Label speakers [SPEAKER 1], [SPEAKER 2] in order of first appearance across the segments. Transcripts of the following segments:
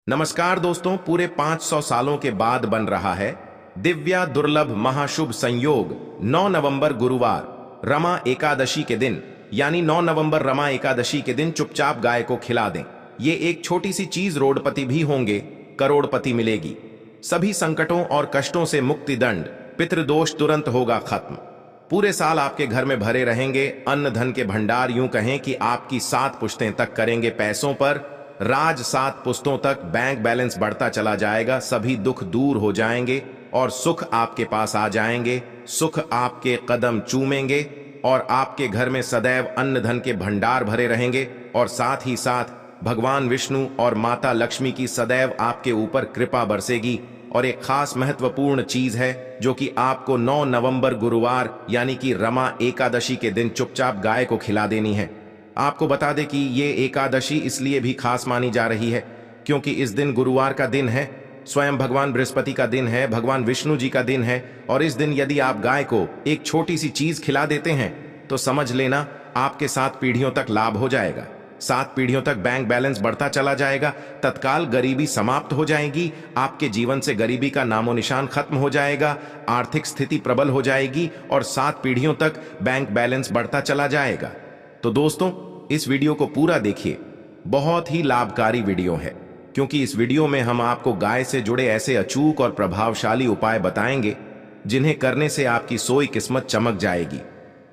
[SPEAKER 1] नमस्कार दोस्तों, पूरे 500 सालों के बाद बन रहा है दिव्या दुर्लभ महाशुभ संयोग 9 नवंबर गुरुवार रमा एकादशी के दिन, यानी 9 नवंबर रमा एकादशी के दिन चुपचाप गाय को खिला दें। ये एक छोटी सी चीज रोडपति भी होंगे, करोड़पति मिलेगी। सभी संकटों और कष्टों से मुक्ति दंड, पितृदोष तुरंत होगा खत्म। पूरे साल आपके घर में भरे रहेंगे अन्न धन के भंडार। यूं कहें कि आपकी 7 पुश्तें तक करेंगे पैसों पर राज। 7 पुश्तों तक बैंक बैलेंस बढ़ता चला जाएगा। सभी दुख दूर हो जाएंगे और सुख आपके पास आ जाएंगे। सुख आपके कदम चूमेंगे और आपके घर में सदैव अन्न धन के भंडार भरे रहेंगे। और साथ ही साथ भगवान विष्णु और माता लक्ष्मी की सदैव आपके ऊपर कृपा बरसेगी। और एक खास महत्वपूर्ण चीज है जो कि आपको 9 नवंबर गुरुवार यानी कि रमा एकादशी के दिन चुपचाप गाय को खिला देनी है। आपको बता दें कि ये एकादशी इसलिए भी खास मानी जा रही है क्योंकि इस दिन गुरुवार का दिन है, स्वयं भगवान बृहस्पति का दिन है, भगवान विष्णु जी का दिन है। और इस दिन यदि आप गाय को एक छोटी सी चीज खिला देते हैं तो समझ लेना आपके 7 पीढ़ियों तक लाभ हो जाएगा। 7 पीढ़ियों तक बैंक बैलेंस बढ़ता चला जाएगा। तत्काल गरीबी समाप्त हो जाएगी। आपके जीवन से गरीबी का नामो निशान खत्म हो जाएगा। आर्थिक स्थिति प्रबल हो जाएगी और 7 पीढ़ियों तक बैंक बैलेंस बढ़ता चला जाएगा। तो दोस्तों, इस वीडियो को पूरा देखिए। बहुत ही लाभकारी वीडियो है क्योंकि इस वीडियो में हम आपको गाय से जुड़े ऐसे अचूक और प्रभावशाली उपाय बताएंगे जिन्हें करने से आपकी सोई किस्मत चमक जाएगी।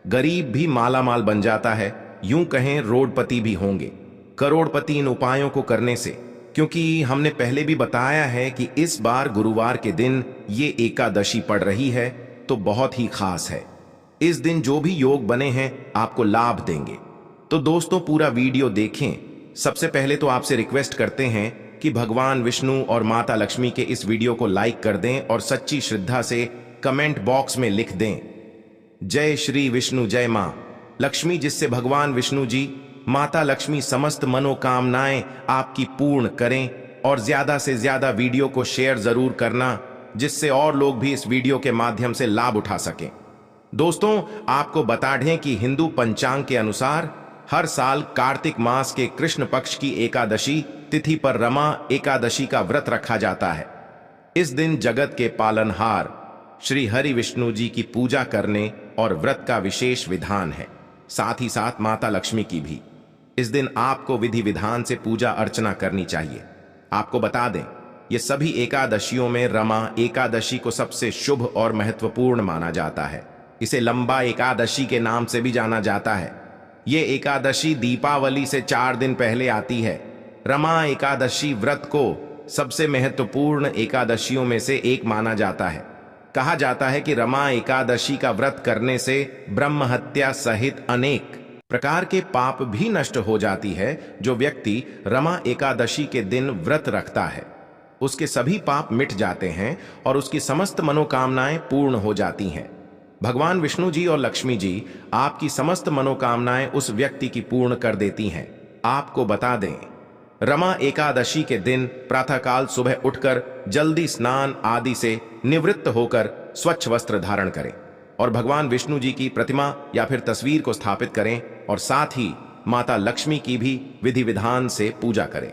[SPEAKER 1] गरीब भी मालामाल बन जाता है, यूं कहें रोडपति भी होंगे, करोड़पति इन उपायों को करने से। क्योंकि हमने पहले भी बताया है कि इस बार गुरुवार के दिन ये एकादशी पड़ रही है तो बहुत ही खास है। इस दिन जो भी योग बने हैं आपको लाभ देंगे। तो दोस्तों, पूरा वीडियो देखें। सबसे पहले तो आपसे रिक्वेस्ट करते हैं कि भगवान विष्णु और माता लक्ष्मी के इस वीडियो को लाइक कर दें और सच्ची श्रद्धा से कमेंट बॉक्स में लिख दें, जय श्री विष्णु जय मां लक्ष्मी, जिससे भगवान विष्णु जी माता लक्ष्मी समस्त मनोकामनाएं आपकी पूर्ण करें। और ज्यादा से ज्यादा वीडियो को शेयर जरूर करना जिससे और लोग भी इस वीडियो के माध्यम से लाभ उठा सकें। दोस्तों, आपको बता दें कि हिंदू पंचांग के अनुसार हर साल कार्तिक मास के कृष्ण पक्ष की एकादशी तिथि पर रमा एकादशी का व्रत रखा जाता है। इस दिन जगत के पालनहार श्री हरि विष्णु जी की पूजा करने और व्रत का विशेष विधान है। साथ ही साथ माता लक्ष्मी की भी इस दिन आपको विधि विधान से पूजा अर्चना करनी चाहिए। आपको बता दें, ये सभी एकादशियों में रमा एकादशी को सबसे शुभ और महत्वपूर्ण माना जाता है। इसे लंबा एकादशी के नाम से भी जाना जाता है। ये एकादशी दीपावली से 4 दिन पहले आती है। रमा एकादशी व्रत को सबसे महत्वपूर्ण एकादशियों में से एक माना जाता है। कहा जाता है कि रमा एकादशी का व्रत करने से ब्रह्म हत्या सहित अनेक प्रकार के पाप भी नष्ट हो जाती है। जो व्यक्ति रमा एकादशी के दिन व्रत रखता है उसके सभी पाप मिट जाते हैं और उसकी समस्त मनोकामनाएं पूर्ण हो जाती हैं। भगवान विष्णु जी और लक्ष्मी जी आपकी समस्त मनोकामनाएं उस व्यक्ति की पूर्ण कर देती हैं। आपको बता दें, रमा एकादशी के दिन प्रातःकाल सुबह उठकर जल्दी स्नान आदि से निवृत्त होकर स्वच्छ वस्त्र धारण करें और भगवान विष्णु जी की प्रतिमा या फिर तस्वीर को स्थापित करें और साथ ही माता लक्ष्मी की भी विधि विधान से पूजा करें।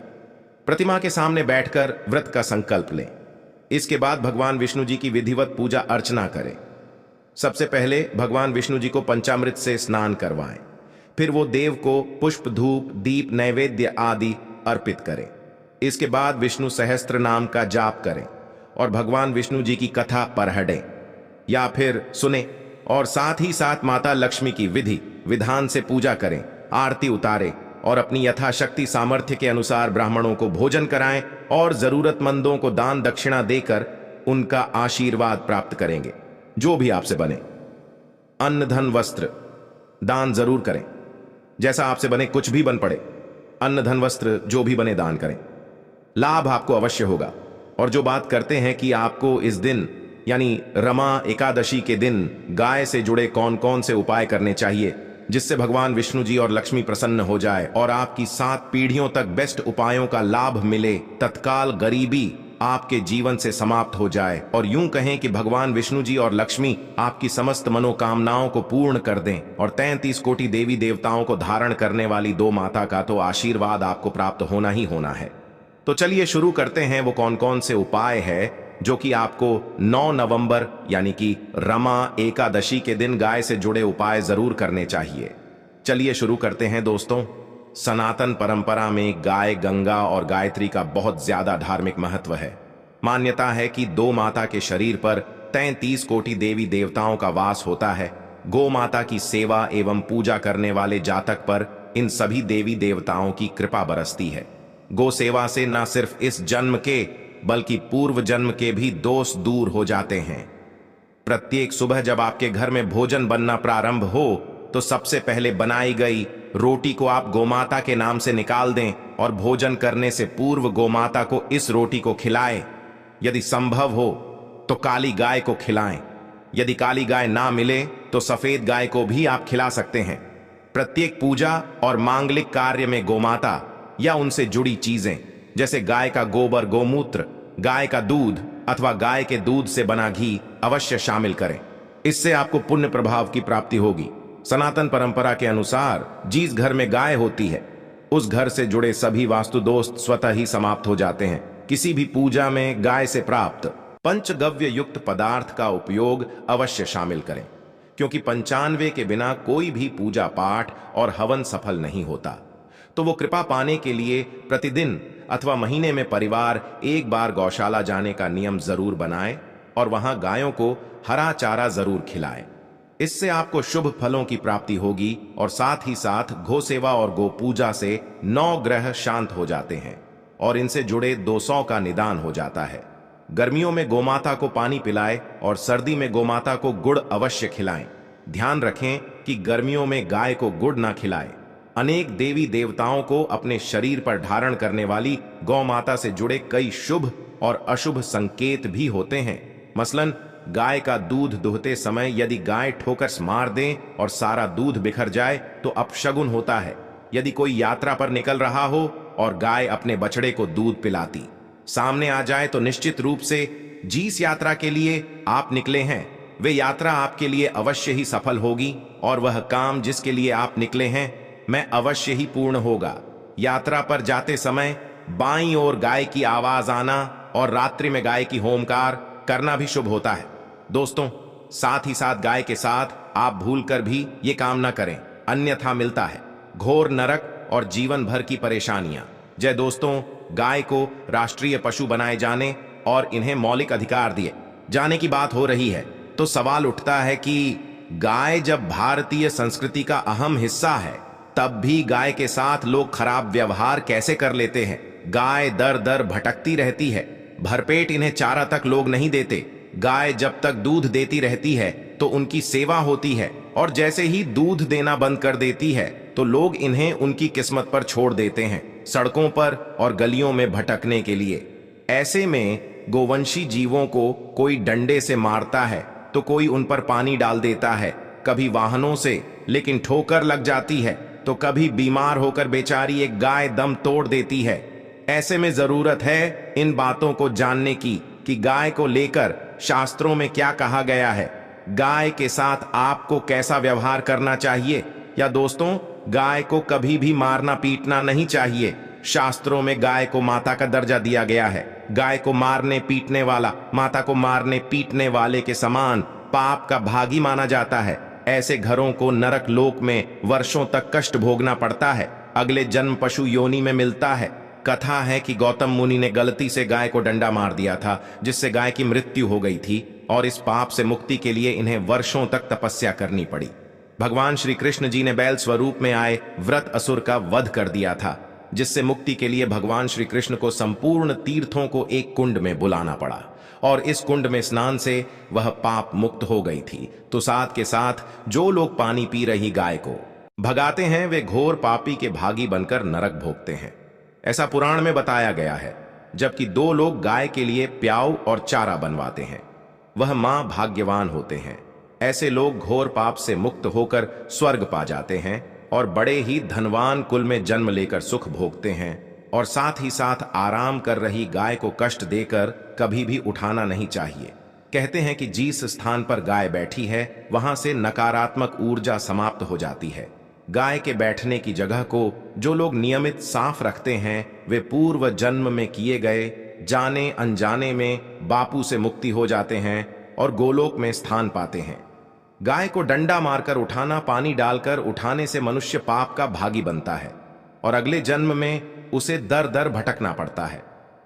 [SPEAKER 1] प्रतिमा के सामने बैठकर व्रत का संकल्प लें। इसके बाद भगवान विष्णु जी की विधिवत पूजा अर्चना करें। सबसे पहले भगवान विष्णु जी को पंचामृत से स्नान करवाएं। फिर वो देव को पुष्प, धूप, दीप, नैवेद्य आदि अर्पित करें। इसके बाद विष्णु सहस्त्र नाम का जाप करें और भगवान विष्णु जी की कथा पढ़ें या फिर सुने। और साथ ही साथ माता लक्ष्मी की विधि विधान से पूजा करें, आरती उतारें और अपनी यथाशक्ति सामर्थ्य के अनुसार ब्राह्मणों को भोजन कराएं और जरूरतमंदों को दान दक्षिणा देकर उनका आशीर्वाद प्राप्त करेंगे। जो भी आपसे बने अन्न धन वस्त्र दान जरूर करें। जैसा आपसे बने, कुछ भी बन पड़े, अन्न धन वस्त्र जो भी बने दान करें। लाभ आपको अवश्य होगा। और जो बात करते हैं कि आपको इस दिन यानी रमा एकादशी के दिन गाय से जुड़े कौन कौन से उपाय करने चाहिए जिससे भगवान विष्णु जी और लक्ष्मी प्रसन्न हो जाए और आपकी 7 पीढ़ियों तक बेस्ट उपायों का लाभ मिले, तत्काल गरीबी आपके जीवन से समाप्त हो जाए और यूं कहें कि भगवान विष्णु जी और लक्ष्मी आपकी समस्त मनोकामनाओं को पूर्ण कर दें और 33 कोटि देवी देवताओं को धारण करने वाली 2 माता का तो आशीर्वाद आपको प्राप्त होना ही होना है। तो चलिए शुरू करते हैं वो कौन कौन से उपाय है जो कि आपको 9 नवंबर यानी कि रमा एकादशी के दिन गाय से जुड़े उपाय जरूर करने चाहिए। चलिए शुरू करते हैं दोस्तों। सनातन परंपरा में गाय, गंगा और गायत्री का बहुत ज्यादा धार्मिक महत्व है। मान्यता है कि गौ माता के शरीर पर 33 कोटि देवी देवताओं का वास होता है। गौ माता की सेवा एवं पूजा करने वाले जातक पर इन सभी देवी देवताओं की कृपा बरसती है। गौ सेवा से न सिर्फ इस जन्म के बल्कि पूर्व जन्म के भी दोष दूर हो जाते हैं। प्रत्येक सुबह जब आपके घर में भोजन बनना प्रारंभ हो तो सबसे पहले बनाई गई रोटी को आप गोमाता के नाम से निकाल दें और भोजन करने से पूर्व गोमाता को इस रोटी को खिलाएं। यदि संभव हो तो काली गाय को खिलाएं। यदि काली गाय ना मिले तो सफेद गाय को भी आप खिला सकते हैं। प्रत्येक पूजा और मांगलिक कार्य में गोमाता या उनसे जुड़ी चीजें जैसे गाय का गोबर, गोमूत्र, गाय का दूध अथवा गाय के दूध से बना घी अवश्य शामिल करें। इससे आपको पुण्य प्रभाव की प्राप्ति होगी। सनातन परंपरा के अनुसार जिस घर में गाय होती है उस घर से जुड़े सभी वास्तु दोष स्वतः ही समाप्त हो जाते हैं। किसी भी पूजा में गाय से प्राप्त पंचगव्य युक्त पदार्थ का उपयोग अवश्य शामिल करें, क्योंकि 95 के बिना कोई भी पूजा पाठ और हवन सफल नहीं होता। तो वो कृपा पाने के लिए प्रतिदिन अथवा महीने में परिवार एक बार गौशाला जाने का नियम जरूर बनाए और वहां गायों को हरा चारा जरूर खिलाए। इससे आपको शुभ फलों की प्राप्ति होगी और साथ ही साथ गो सेवा और गो पूजा से 9 ग्रह शांत हो जाते हैं और इनसे जुड़े दोषों का निदान हो जाता है। गर्मियों में गोमाता को पानी पिलाएं और सर्दी में गोमाता को गुड़ अवश्य खिलाएं। ध्यान रखें कि गर्मियों में गाय को गुड़ ना खिलाएं। अनेक देवी देवताओं को अपने शरीर पर धारण करने वाली गौ माता से जुड़े कई शुभ और अशुभ संकेत भी होते हैं। मसलन गाय का दूध दुहते समय यदि गाय ठोकर मार दे और सारा दूध बिखर जाए तो अपशगुन होता है। यदि कोई यात्रा पर निकल रहा हो और गाय अपने बछड़े को दूध पिलाती सामने आ जाए तो निश्चित रूप से जिस यात्रा के लिए आप निकले हैं वे यात्रा आपके लिए अवश्य ही सफल होगी और वह काम जिसके लिए आप निकले हैं मैं अवश्य ही पूर्ण होगा। यात्रा पर जाते समय बाईं ओर गाय की आवाज आना और रात्रि में गाय की होमकार करना भी शुभ होता है। दोस्तों, साथ ही साथ गाय के साथ आप भूलकर भी ये काम ना करें, अन्यथा मिलता है घोर नरक और जीवन भर की परेशानियां। जय दोस्तों, गाय को राष्ट्रीय पशु बनाए जाने और इन्हें मौलिक अधिकार दिए जाने की बात हो रही है तो सवाल उठता है कि गाय जब भारतीय संस्कृति का अहम हिस्सा है तब भी गाय के साथ लोग खराब व्यवहार कैसे कर लेते हैं। गाय दर दर भटकती रहती है, भरपेट इन्हें चारा तक लोग नहीं देते। गाय जब तक दूध देती रहती है तो उनकी सेवा होती है और जैसे ही दूध देना बंद कर देती है तो लोग इन्हें उनकी किस्मत पर छोड़ देते हैं, सड़कों पर और गलियों में भटकने के लिए। ऐसे में गोवंशी जीवों को कोई डंडे से मारता है तो कोई उन पर पानी डाल देता है, कभी वाहनों से लेकिन ठोकर लग जाती है तो कभी बीमार होकर बेचारी एक गाय दम तोड़ देती है। ऐसे में जरूरत है इन बातों को जानने की कि गाय को लेकर शास्त्रों में क्या कहा गया है, गाय के साथ आपको कैसा व्यवहार करना चाहिए। या दोस्तों, गाय को कभी भी मारना पीटना नहीं चाहिए। शास्त्रों में गाय को माता का दर्जा दिया गया है। गाय को मारने पीटने वाला माता को मारने पीटने वाले के समान पाप का भागी माना जाता है। ऐसे घरों को नरक लोक में वर्षों तक कष्ट भोगना पड़ता है, अगले जन्म पशु योनि में मिलता है। कथा है कि गौतम मुनि ने गलती से गाय को डंडा मार दिया था जिससे गाय की मृत्यु हो गई थी और इस पाप से मुक्ति के लिए इन्हें वर्षों तक तपस्या करनी पड़ी। भगवान श्री कृष्ण जी ने बैल स्वरूप में आए व्रत असुर का वध कर दिया था, जिससे मुक्ति के लिए भगवान श्री कृष्ण को संपूर्ण तीर्थों को एक कुंड में बुलाना पड़ा और इस कुंड में स्नान से वह पाप मुक्त हो गई थी। तो साथ के साथ जो लोग पानी पी रही गाय को भगाते हैं वे घोर पापी के भागी बनकर नरक भोगते हैं, ऐसा पुराण में बताया गया है। जबकि 2 लोग गाय के लिए प्याऊ और चारा बनवाते हैं, वह मां भाग्यवान होते हैं। ऐसे लोग घोर पाप से मुक्त होकर स्वर्ग पा जाते हैं और बड़े ही धनवान कुल में जन्म लेकर सुख भोगते हैं। और साथ ही साथ आराम कर रही गाय को कष्ट देकर कभी भी उठाना नहीं चाहिए। कहते हैं कि जिस स्थान पर गाय बैठी है वहां से नकारात्मक ऊर्जा समाप्त हो जाती है। गाय के बैठने की जगह को जो लोग नियमित साफ रखते हैं वे पूर्व जन्म में किए गए जाने अनजाने में बापू से मुक्ति हो जाते हैं और गोलोक में स्थान पाते हैं। गाय को डंडा मारकर उठाना, पानी डालकर उठाने से मनुष्य पाप का भागी बनता है और अगले जन्म में उसे दर दर भटकना पड़ता है।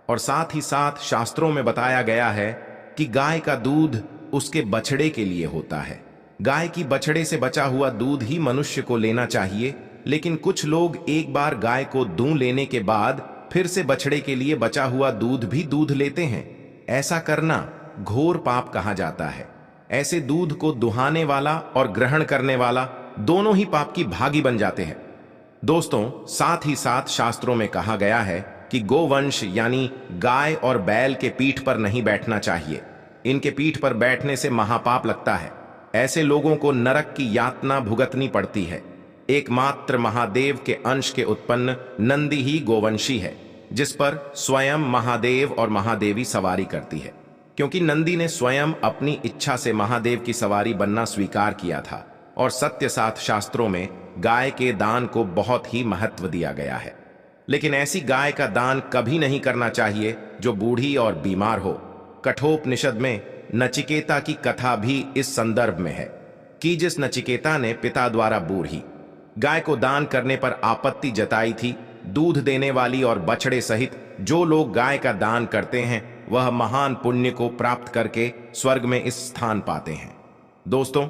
[SPEAKER 1] और साथ ही साथ शास्त्रों में बताया गया है कि गाय का दूध उसके बछड़े के लिए होता है। गाय की बछड़े से बचा हुआ दूध ही मनुष्य को लेना चाहिए, लेकिन कुछ लोग एक बार गाय को दूध लेने के बाद फिर से बछड़े के लिए बचा हुआ दूध भी दूध लेते हैं। ऐसा करना घोर पाप कहा जाता है। ऐसे दूध को दुहाने वाला और ग्रहण करने वाला दोनों ही पाप की भागी बन जाते हैं। दोस्तों, साथ ही साथ शास्त्रों में कहा गया है कि गोवंश यानी गाय और बैल के पीठ पर नहीं बैठना चाहिए। इनके पीठ पर बैठने से महापाप लगता है। ऐसे लोगों को नरक की यातना भुगतनी पड़ती है। एकमात्र महादेव के अंश के उत्पन्न नंदी ही गोवंशी है, जिस पर स्वयं महादेव और महादेवी सवारी करती है, क्योंकि नंदी ने स्वयं अपनी इच्छा से महादेव की सवारी बनना स्वीकार किया था। और सत्य साथ शास्त्रों में गाय के दान को बहुत ही महत्व दिया गया है। लेकिन ऐसी गाय का दान कभी नहीं करना चाहिए जो बूढ़ी और बीमार हो। कठोपनिषद में नचिकेता की कथा भी इस संदर्भ में है कि जिस नचिकेता ने पिता द्वारा बूढ़ी गाय को दान करने पर आपत्ति जताई थी। दूध देने वाली और बछड़े सहित जो लोग गाय का दान करते हैं वह महान पुण्य को प्राप्त करके स्वर्ग में इस स्थान पाते हैं। दोस्तों,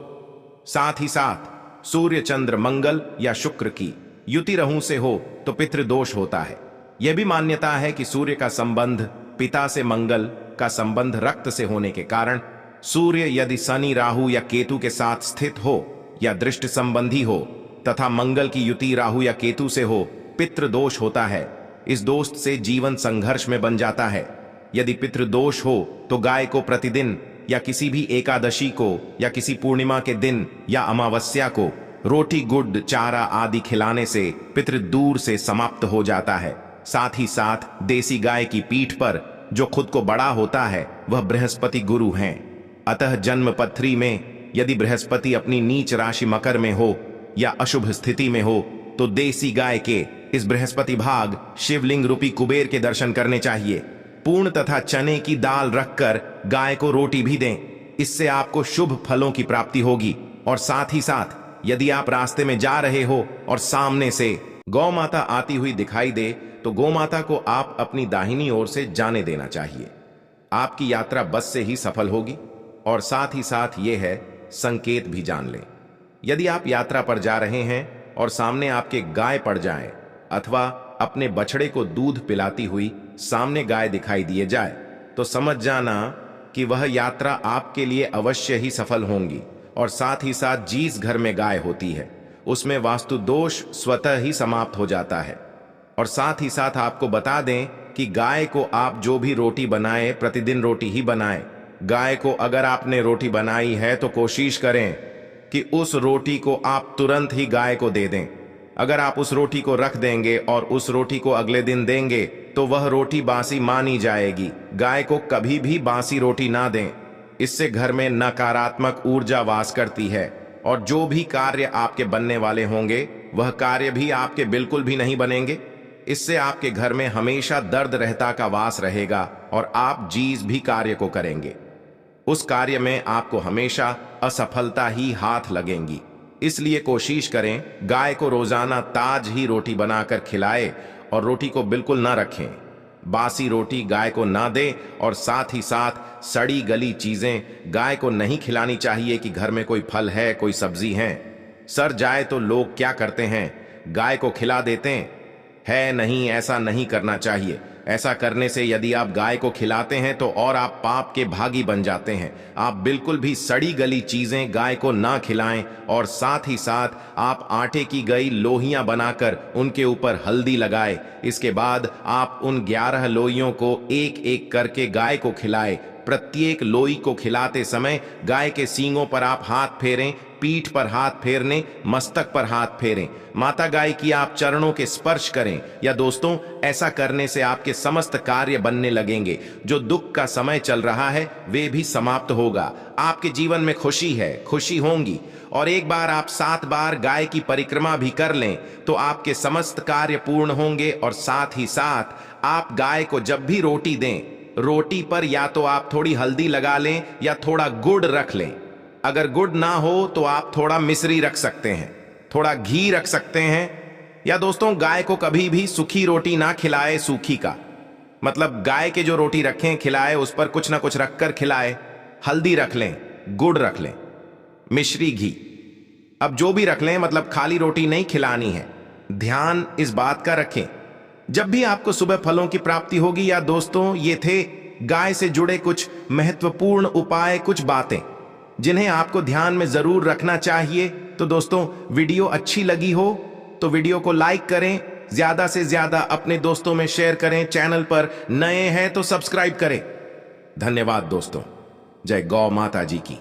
[SPEAKER 1] साथ ही साथ सूर्य चंद्र मंगल या शुक्र की युति रहू से हो तो पितृदोष होता है। यह भी मान्यता है कि सूर्य का संबंध पिता से, मंगल का संबंध रक्त से होने के कारण सूर्य यदि शनि, राहु या केतु के साथ स्थित हो या दृष्टि संबंधी हो तथा मंगल की युति राहु या केतु से हो, पितृदोष होता है। इस दोष से जीवन संघर्ष में बन जाता है। यदि पितृदोष हो तो गाय को प्रतिदिन या किसी भी एकादशी को या किसी पूर्णिमा के दिन या अमावस्या को रोटी, गुड़, चारा आदि खिलाने से पितृ दूर से समाप्त हो जाता है। साथ ही साथ देसी गाय की पीठ पर जो खुद को बड़ा होता है वह बृहस्पति गुरु हैं। अतः जन्म पत्री में यदि बृहस्पति अपनी नीच राशि मकर में हो या अशुभ स्थिति में हो तो देसी गाय के इस बृहस्पति भाग शिवलिंग रूपी कुबेर के दर्शन करने चाहिए। पूर्ण तथा चने की दाल रखकर गाय को रोटी भी दें। इससे आपको शुभ फलों की प्राप्ति होगी। और साथ ही साथ यदि आप रास्ते में जा रहे हो और सामने से गौ माता आती हुई दिखाई दे तो गौ माता को आप अपनी दाहिनी ओर से जाने देना चाहिए। आपकी यात्रा बस से ही सफल होगी। और साथ ही साथ ये है, संकेत भी जान लें। यदि आप यात्रा पर जा रहे हैं और सामने आपके गाय पड़ जाए अथवा अपने बछड़े को दूध पिलाती हुई सामने गाय दिखाई दिए जाए तो समझ जाना कि वह यात्रा आपके लिए अवश्य ही सफल होंगी। और साथ ही साथ जिस घर में गाय होती है उसमें वास्तु दोष स्वतः ही समाप्त हो जाता है। और साथ ही साथ आपको बता दें कि गाय को आप जो भी रोटी बनाए प्रतिदिन रोटी ही बनाएं। गाय को अगर आपने रोटी बनाई है तो कोशिश करें कि उस रोटी को आप तुरंत ही गाय को दे दें। अगर आप उस रोटी को रख देंगे और उस रोटी को अगले दिन देंगे तो वह रोटी बासी मानी जाएगी। गाय को कभी भी बासी रोटी ना दें। इससे घर में नकारात्मक ऊर्जा वास करती है और जो भी कार्य आपके बनने वाले होंगे वह कार्य भी आपके बिल्कुल भी नहीं बनेंगे। इससे आपके घर में हमेशा दर्द रहता का वास रहेगा और आप जिस भी कार्य को करेंगे उस कार्य में आपको हमेशा असफलता ही हाथ लगेंगी। इसलिए कोशिश करें गाय को रोजाना ताज ही रोटी बनाकर खिलाए और रोटी को बिल्कुल ना रखें। बासी रोटी गाय को ना दें और साथ ही साथ सड़ी गली चीजें गाय को नहीं खिलानी चाहिए कि घर में कोई फल है, कोई सब्जी है। सर जाए तो लोग क्या करते हैं, गाय को खिला देते हैं। नहीं, ऐसा नहीं करना चाहिए। ऐसा करने से यदि आप गाय को खिलाते हैं तो और आप पाप के भागी बन जाते हैं। आप बिल्कुल भी सड़ी गली चीजें गाय को ना खिलाएं और साथ ही साथ आप आटे की गई लोहियां बनाकर उनके ऊपर हल्दी लगाएं। इसके बाद आप उन 11 लोइयों को एक एक करके गाय को खिलाएं। प्रत्येक लोई को खिलाते समय गाय के सींगों पर आप हाथ फेरें, पीठ पर हाथ फेरने, मस्तक पर हाथ फेरें, माता गाय की आप चरणों के स्पर्श करें। या दोस्तों, ऐसा करने से आपके समस्त कार्य बनने लगेंगे। जो दुख का समय चल रहा है वे भी समाप्त होगा। आपके जीवन में खुशी है, खुशी होंगी। और एक बार आप 7 बार गाय की परिक्रमा भी कर लें तो आपके समस्त कार्य पूर्ण होंगे। और साथ ही साथ आप गाय को जब भी रोटी दें, रोटी पर या तो आप थोड़ी हल्दी लगा लें या थोड़ा गुड़ रख लें। अगर गुड़ ना हो तो आप थोड़ा मिश्री रख सकते हैं, थोड़ा घी रख सकते हैं। या दोस्तों, गाय को कभी भी सूखी रोटी ना खिलाए, सूखी का मतलब गाय के जो रोटी रखें खिलाए उस पर कुछ ना कुछ रखकर खिलाए। हल्दी रख लें, गुड़ रख लें, मिश्री, घी, अब जो भी रख लें, मतलब खाली रोटी नहीं खिलानी है। ध्यान इस बात का रखें। जब भी आपको सुबह फलों की प्राप्ति होगी। या दोस्तों, ये थे गाय से जुड़े कुछ महत्वपूर्ण उपाय, कुछ बातें जिन्हें आपको ध्यान में जरूर रखना चाहिए। तो दोस्तों, वीडियो अच्छी लगी हो तो वीडियो को लाइक करें, ज्यादा से ज्यादा अपने दोस्तों में शेयर करें, चैनल पर नए हैं तो सब्सक्राइब करें। धन्यवाद दोस्तों। जय गौ माता जी की।